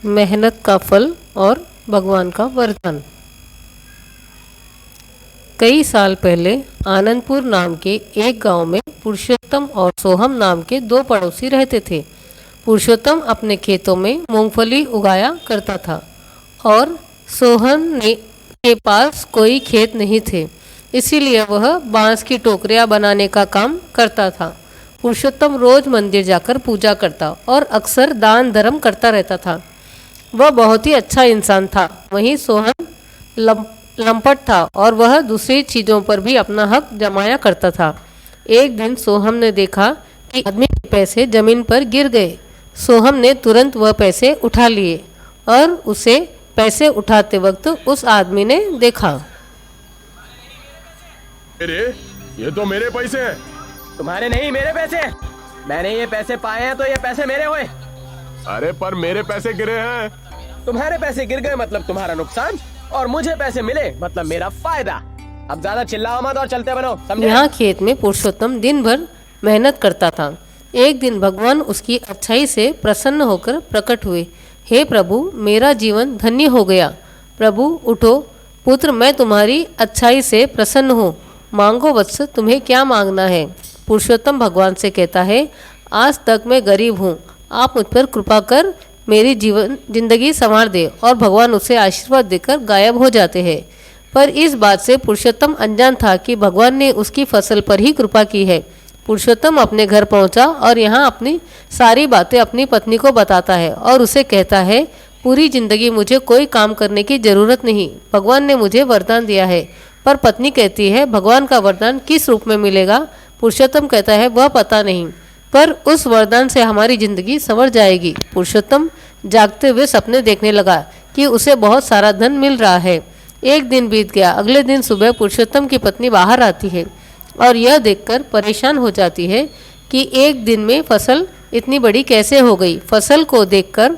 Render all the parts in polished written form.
मेहनत का फल और भगवान का वरदान। कई साल पहले आनंदपुर नाम के एक गांव में पुरुषोत्तम और सोहम नाम के दो पड़ोसी रहते थे। पुरुषोत्तम अपने खेतों में मूंगफली उगाया करता था और के पास कोई खेत नहीं थे, इसीलिए वह बांस की टोकरियां बनाने का काम करता था। पुरुषोत्तम रोज मंदिर जाकर पूजा करता और अक्सर दान धर्म करता रहता था। वह बहुत ही अच्छा इंसान था। वहीं सोहन लंपट था और वह दूसरी चीज़ों पर भी अपना हक जमाया करता था। एक दिन सोहम ने देखा कि आदमी के पैसे जमीन पर गिर गए। सोहम ने तुरंत वह पैसे उठा लिए और उसे पैसे उठाते वक्त उस आदमी ने देखा। अरे ये तो मेरे पैसे हैं। तुम्हारे नहीं, मेरे पैसे। मैंने ये पैसे पाए हैं तो ये पैसे मेरे हुए। अरे पर मेरे पैसे गिरे हैं। तुम्हारे पैसे गिर गए मतलब तुम्हारा नुकसान, और मुझे पैसे मिले मतलब मेरा फायदा। अब ज्यादा चिल्लाओ मत और चलते बनो, समझे? यहाँ खेत में पुरुषोत्तम दिन भर मेहनत करता था। एक दिन भगवान उसकी अच्छाई से प्रसन्न होकर प्रकट हुए। हे प्रभु, मेरा जीवन धन्य हो गया। प्रभु उठो पुत्र, मैं तुम्हारी अच्छाई से प्रसन्न हूँ। मांगो वत्स, तुम्हें क्या मांगना है? पुरुषोत्तम भगवान से कहता है, आज तक मैं गरीब हूँ, आप मुझ पर कृपा कर मेरी जिंदगी संवार दे। और भगवान उसे आशीर्वाद देकर गायब हो जाते हैं। पर इस बात से पुरुषोत्तम अनजान था कि भगवान ने उसकी फसल पर ही कृपा की है। पुरुषोत्तम अपने घर पहुंचा और यहाँ अपनी सारी बातें अपनी पत्नी को बताता है और उसे कहता है, पूरी जिंदगी मुझे कोई काम करने की जरूरत नहीं, भगवान ने मुझे वरदान दिया है। पर पत्नी कहती है, भगवान का वरदान किस रूप में मिलेगा? पुरुषोत्तम कहता है, वह पता नहीं, पर उस वरदान से हमारी जिंदगी संवर जाएगी। पुरुषोत्तम जागते हुए सपने देखने लगा कि उसे बहुत सारा धन मिल रहा है। एक दिन बीत गया। अगले दिन सुबह पुरुषोत्तम की पत्नी बाहर आती है और यह देखकर परेशान हो जाती है कि एक दिन में फसल इतनी बड़ी कैसे हो गई। फसल को देखकर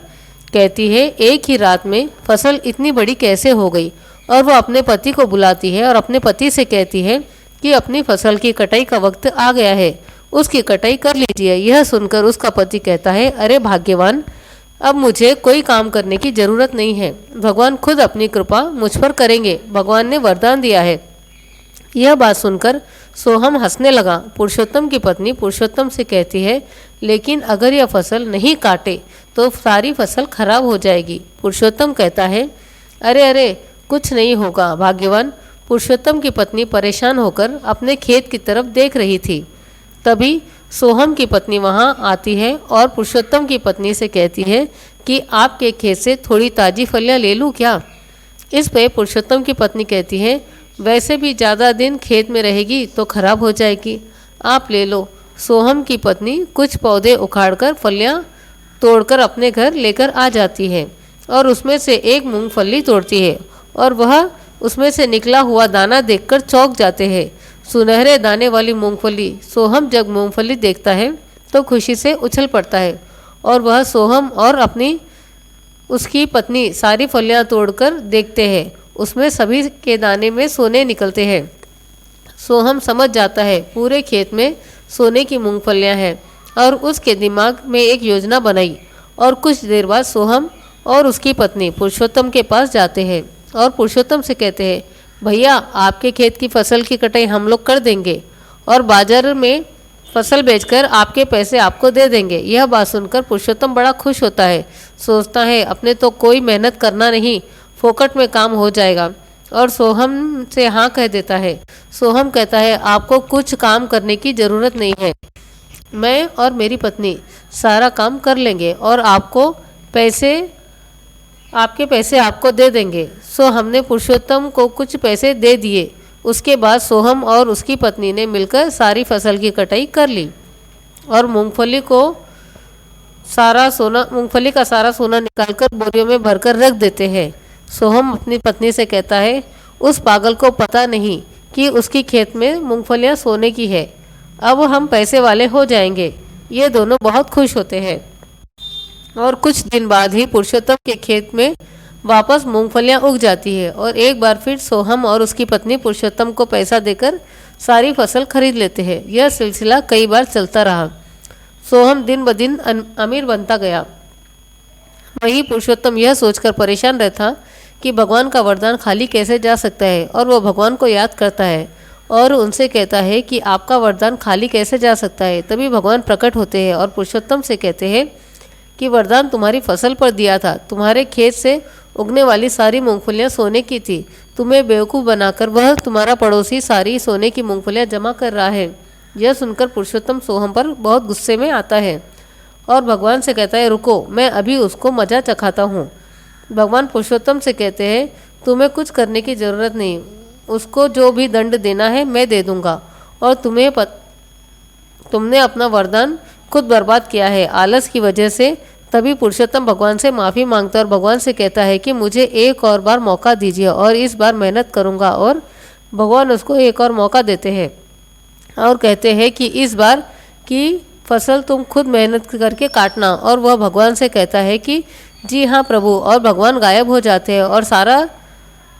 कहती है, एक ही रात में फसल इतनी बड़ी कैसे हो गई। और वह अपने पति को बुलाती है और अपने पति से कहती है कि अपनी फसल की कटाई का वक्त आ गया है, उसकी कटाई कर लीजिए। यह सुनकर उसका पति कहता है, अरे भाग्यवान, अब मुझे कोई काम करने की जरूरत नहीं है, भगवान खुद अपनी कृपा मुझ पर करेंगे, भगवान ने वरदान दिया है। यह बात सुनकर सोहम हंसने लगा। पुरुषोत्तम की पत्नी पुरुषोत्तम से कहती है, लेकिन अगर यह फसल नहीं काटे तो सारी फसल खराब हो जाएगी। पुरुषोत्तम कहता है, अरे अरे कुछ नहीं होगा भाग्यवान। पुरुषोत्तम की पत्नी परेशान होकर अपने खेत की तरफ देख रही थी। तभी सोहम की पत्नी वहां आती है और पुरुषोत्तम की पत्नी से कहती है कि आपके खेत से थोड़ी ताज़ी फलियां ले लूं क्या? इस पे पुरुषोत्तम की पत्नी कहती है, वैसे भी ज़्यादा दिन खेत में रहेगी तो खराब हो जाएगी, आप ले लो। सोहम की पत्नी कुछ पौधे उखाड़कर फलियां तोड़कर अपने घर लेकर आ जाती है और उसमें से एक मूंगफली तोड़ती है और वह उसमें से निकला हुआ दाना देखकर चौंक जाते हैं। सुनहरे दाने वाली मूंगफली। सोहम जब मूंगफली देखता है तो खुशी से उछल पड़ता है और वह सोहम और अपनी उसकी पत्नी सारी फलियां तोड़कर देखते हैं। उसमें सभी के दाने में सोने निकलते हैं। सोहम समझ जाता है पूरे खेत में सोने की मूंगफलियां हैं और उसके दिमाग में एक योजना बनाई। और कुछ देर बाद सोहम और उसकी पत्नी पुरुषोत्तम के पास जाते हैं और पुरुषोत्तम से कहते हैं, भैया आपके खेत की फसल की कटाई हम लोग कर देंगे और बाजार में फसल बेचकर आपके पैसे आपको दे देंगे। यह बात सुनकर पुरुषोत्तम बड़ा खुश होता है। सोचता है, अपने तो कोई मेहनत करना नहीं, फोकट में काम हो जाएगा, और सोहम से हाँ कह देता है। सोहम कहता है, आपको कुछ काम करने की ज़रूरत नहीं है, मैं और मेरी पत्नी सारा काम कर लेंगे और आपके पैसे आपको दे देंगे। सो हमने पुरुषोत्तम को कुछ पैसे दे दिए। उसके बाद सोहम और उसकी पत्नी ने मिलकर सारी फसल की कटाई कर ली और मूंगफली का सारा सोना निकालकर बोरियों में भरकर रख देते हैं। सोहम अपनी पत्नी से कहता है, उस पागल को पता नहीं कि उसकी खेत में मूंगफलियां सोने की है, अब हम पैसे वाले हो जाएंगे। ये दोनों बहुत खुश होते हैं और कुछ दिन बाद ही पुरुषोत्तम के खेत में वापस मूंगफलियां उग जाती है और एक बार फिर सोहम और उसकी पत्नी पुरुषोत्तम को पैसा देकर सारी फसल खरीद लेते हैं। यह सिलसिला कई बार चलता रहा। सोहम दिन ब दिन अमीर बनता गया। वहीं पुरुषोत्तम यह सोचकर परेशान रहता कि भगवान का वरदान खाली कैसे जा सकता है, और वह भगवान को याद करता है और उनसे कहता है कि आपका वरदान खाली कैसे जा सकता है। तभी भगवान प्रकट होते हैं और पुरुषोत्तम से कहते हैं कि वरदान तुम्हारी फसल पर दिया था। तुम्हारे खेत से उगने वाली सारी मूंगफलियां सोने की थी। तुम्हें बेवकूफ़ बनाकर वह तुम्हारा पड़ोसी सारी सोने की मूंगफलियां जमा कर रहा है। यह सुनकर पुरुषोत्तम सोहम पर बहुत गुस्से में आता है और भगवान से कहता है, रुको, मैं अभी उसको मजा चखाता हूँ। भगवान पुरुषोत्तम से कहते हैं, तुम्हें कुछ करने की ज़रूरत नहीं, उसको जो भी दंड देना है मैं दे दूंगा, और तुमने अपना वरदान खुद बर्बाद किया है आलस की वजह से। तभी पुरुषोत्तम भगवान से माफ़ी मांगता है और भगवान से कहता है कि मुझे एक और बार मौका दीजिए और इस बार मेहनत करूंगा। और भगवान उसको एक और मौका देते हैं और कहते हैं कि इस बार की फसल तुम खुद मेहनत करके काटना। और वह भगवान से कहता है कि जी हाँ प्रभु, और भगवान गायब हो जाते हैं। और सारा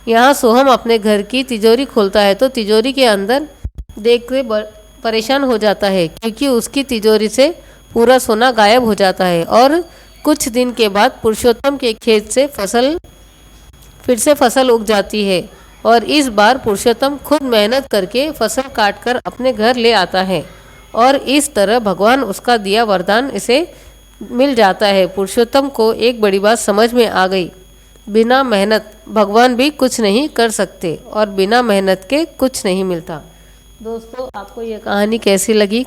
यहाँ सोहम अपने घर की तिजोरी खोलता है तो तिजोरी के अंदर देख के परेशान हो जाता है, क्योंकि उसकी तिजोरी से पूरा सोना गायब हो जाता है। और कुछ दिन के बाद पुरुषोत्तम के खेत से फिर से फसल उग जाती है, और इस बार पुरुषोत्तम खुद मेहनत करके फसल काटकर अपने घर ले आता है, और इस तरह भगवान उसका दिया वरदान इसे मिल जाता है। पुरुषोत्तम को एक बड़ी बात समझ में आ गई, बिना मेहनत भगवान भी कुछ नहीं कर सकते और बिना मेहनत के कुछ नहीं मिलता। दोस्तों, आपको यह कहानी कैसी लगी?